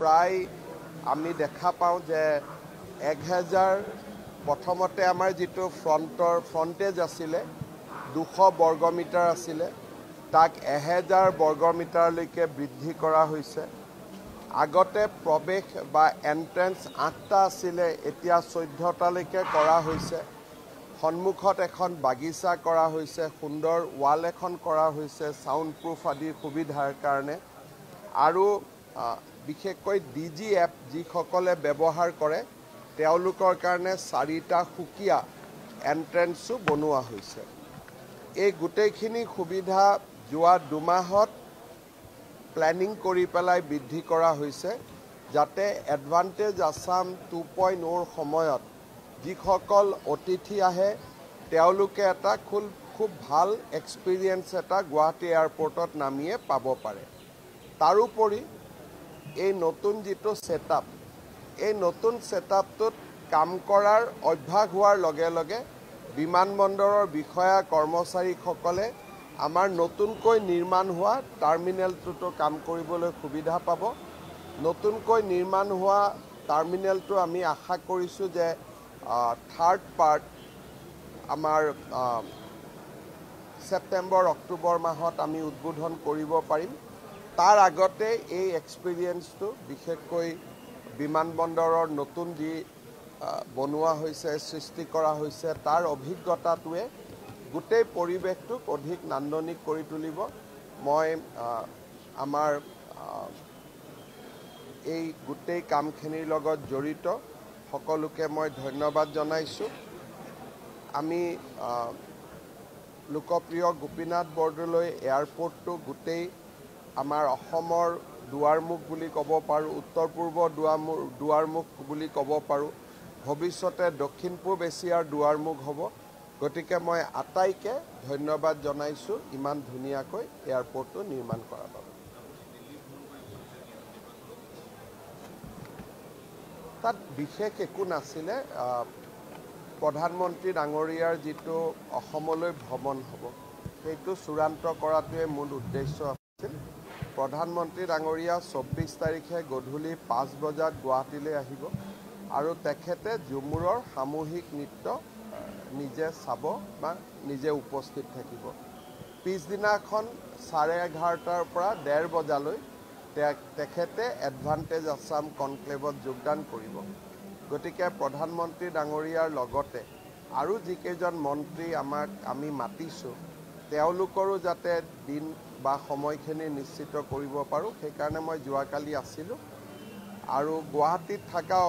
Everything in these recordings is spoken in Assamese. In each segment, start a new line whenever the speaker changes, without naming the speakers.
প্ৰায় আমি দেখা পাওঁ যে 1000 প্ৰথমতে আমাৰ যিটো ফ্ৰণ্টেজ আছিলে 200 বৰ্গমিটাৰ আছিলে তাক 1000 বৰ্গমিটাৰলৈকে বৃদ্ধি কৰা হৈছে। আগতে প্ৰৱেশ বা এন্ট্ৰেন্স 8টা আছিলে, এতিয়া 14টালৈকে কৰা হৈছে। সন্মুখত এখন বাগিচা কৰা হৈছে, সুন্দৰ ৱাল এখন কৰা হৈছে সাউণ্ড প্ৰুফ আদিৰ সুবিধাৰ কাৰণে। আৰু বিশেষকৈ ডিজি এপ যিসকলে ব্যৱহাৰ কৰে তেওঁলোকৰ কাৰণে 4টা সুকীয়া এন্ট্ৰেন্সো বনোৱা হৈছে। এই গোটেইখিনি সুবিধা যোৱা 2 মাহত প্লেনিং কৰি পেলাই বৃদ্ধি কৰা হৈছে যাতে এডভান্টেজ আসাম 2.0 সময়ত যিসকল অতিথি আহে তেওঁলোকে এটা খুব ভাল এক্সপিৰিয়েন্স এটা গুৱাহাটী এয়াৰপোৰ্টত নামিয়ে পাব পাৰে। তাৰোপৰি এই নতুন যিটো সেটআপ এই নতুন সেটআপটোত কাম কৰাৰ অভ্যাস হোৱাৰ লগে লগে বিমানবন্দৰৰ বিষয়া কৰ্মচাৰীসকলে আমাৰ নতুনকৈ নিৰ্মাণ হোৱা টাৰ্মিনেলটোতো কাম কৰিবলৈ সুবিধা পাব। নতুনকৈ নিৰ্মাণ হোৱা টাৰ্মিনেলটো আমি আশা কৰিছোঁ যে থাৰ্ড পাৰ্ট আমাৰ সেপ্টেম্বৰ অক্টোবৰ মাহত আমি উদ্বোধন কৰিব পাৰিম। তাৰ আগতে এই এক্সপিৰিয়েন্সটো বিশেষকৈ বিমানবন্দৰৰ নতুন যি বনোৱা হৈছে সৃষ্টি কৰা হৈছে তাৰ অভিজ্ঞতাটোৱে গোটেই পৰিৱেশটোক অধিক নান্দনিক কৰি তুলিব। মই আমাৰ এই গোটেই কামখিনিৰ লগত জড়িত সকলোকে মই ধন্যবাদ জনাইছোঁ। আমি লোকপ্ৰিয় গোপীনাথ বৰদলৈ এয়াৰপোৰ্টটো গোটেই আমাৰ অসমৰ দুৱাৰমুখ বুলি ক'ব পাৰোঁ, উত্তৰ পূৰ্ব দুৱাৰমুখ বুলি ক'ব পাৰোঁ, ভৱিষ্যতে দক্ষিণ পূব এছিয়াৰ দুৱাৰমুখ হ'ব। গতিকে মই আটাইকে ধন্যবাদ জনাইছোঁ ইমান ধুনীয়াকৈ এয়াৰপোৰ্টটো নিৰ্মাণ কৰাৰ বাবে। তাত বিশেষ একো নাছিলে। প্ৰধানমন্ত্ৰী ডাঙৰীয়াৰ যিটো অসমলৈ ভ্ৰমণ হ'ব সেইটো চূড়ান্ত কৰাটোৱে মূল উদ্দেশ্য আছিল। প্ৰধানমন্ত্ৰী ডাঙৰীয়া 24 তাৰিখে গধূলি 5 বজাত গুৱাহাটীলৈ আহিব আৰু তেখেতে ঝুমুৰৰ সামূহিক নৃত্য নিজে চাব বা নিজে উপস্থিত থাকিব। পিছদিনাখন 11:30টাৰ পৰা 1:30 বজালৈ তেখেতে এডভান্টেজ আসাম কনক্লেভত যোগদান কৰিব। গতিকে প্ৰধানমন্ত্ৰী ডাঙৰীয়াৰ লগতে আৰু যিকেইজন মন্ত্ৰী আমি মাতিছোঁ তেওঁলোকৰো যাতে দিন বা সময়খিনি নিশ্চিত কৰিব পাৰোঁ সেইকাৰণে মই যোৱাকালি আছিলোঁ। আৰু গুৱাহাটীত থকা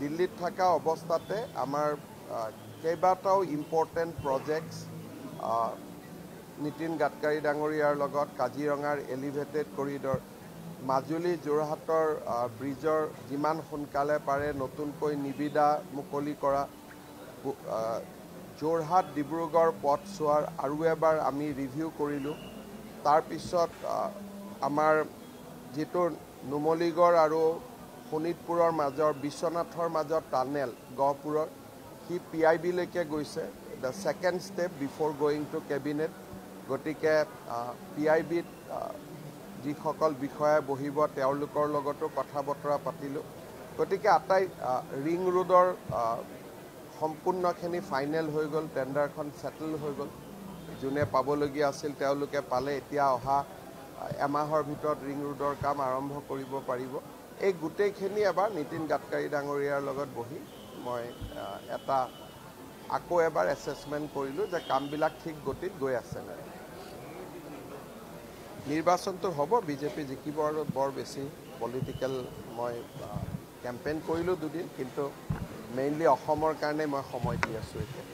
দিল্লীত থকা অৱস্থাতে আমাৰ কেইবাটাও ইম্পৰ্টেণ্ট প্ৰজেক্টছ নীতিন গাডকাৰী ডাঙৰীয়াৰ লগত কাজিৰঙাৰ এলিভেটেড কৰিডৰ, মাজুলী যোৰহাটৰ ব্ৰিজৰ যিমান সোনকালে পাৰে নতুনকৈ নিবিদা মুকলি কৰা, যোৰহাট ডিব্ৰুগড় পথছোৱাৰ আৰু এবাৰ আমি ৰিভিউ কৰিলোঁ। তাৰপিছত আমাৰ যিটো নুমলীগড় আৰু শোণিতপুৰৰ মাজৰ বিশ্বনাথৰ মাজৰ টানেল গহপুৰৰ সি PIBলৈকে গৈছে, the second step before going to cabinet. গতিকে PIBত যিসকল বিষয়াই বহিব তেওঁলোকৰ লগতো কথা বতৰা পাতিলোঁ। গতিকে ৰিং ৰোডৰ সম্পূৰ্ণখিনি ফাইনেল হৈ গ'ল, টেণ্ডাৰখন ছেটেল হৈ গ'ল। যোনে পাবলগীয়া আছিল তেওঁলোকে পালে। এতিয়া অহা এমাহৰ ভিতৰত ৰিং ৰোডৰ কাম আৰম্ভ কৰিব পাৰিব। এই গোটেইখিনি এবাৰ নীতিন গাডকাৰী ডাঙৰীয়াৰ লগত বহি মই আকৌ এবাৰ এছেছমেণ্ট কৰিলোঁ যে কামবিলাক ঠিক গতিত গৈ আছে নাই। নিৰ্বাচনটো হ'ব, বিজেপি জিকিব আৰু বৰ বেছি পলিটিকেল মই কেম্পেইন কৰিলোঁ 2 দিন, কিন্তু মেইনলি অসমৰ কাৰণে মই সময় দি আছোঁ এতিয়া।